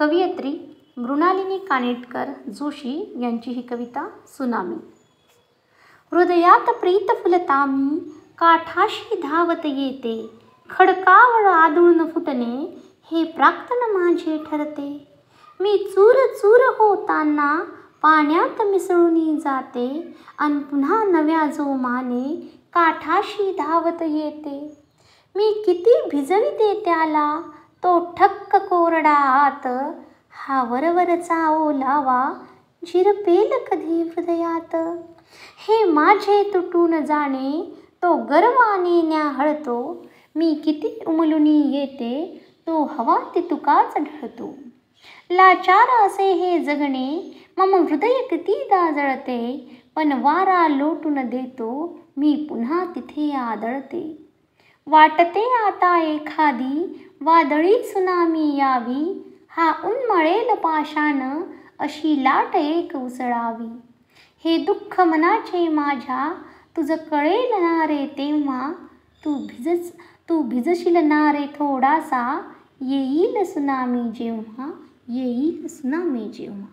कवयित्री मृणालिनी कानिटकर जोशी यांची ही कविता सुनामी. हृदयात प्रीत फुलता मी काठाशी धावत येते, खडकावर आदळून फुटणे हे प्राक्तन माझे ठरते. मी चूर चूर होताना पाण्यात मिसळून जाते, अन पुन्हा नव्या जोमाने काठाशी धावत येते. मी किती भिजविते त्याला तो ठक्क कोरडा आत, हा वरवरचा ओलावा झिरपेल कधी हृदयात. हे माझे तुटून जाणे तो गर्वाने न्याहळतो, मी किती उमलून येते तो हवा ते तुकाच ढळतो. लाचार असे हे जगणे मम हृदय कितीदा जळते, पण वारा लोटून देतो मी पुन्हा तिथे आदळते. वाटते आता एखादी वादळी सुनामी यावी, हा उन्मळेल पाषाण अशी लाट एक उसळावी. हे दुःख मनाचे माझ्या तुझ कळेल ना रे तेव्हा, तू भिजशील ना रे थोडासा, येईल सुनामी जेव्हा, येईल सुनामी जेव्हा.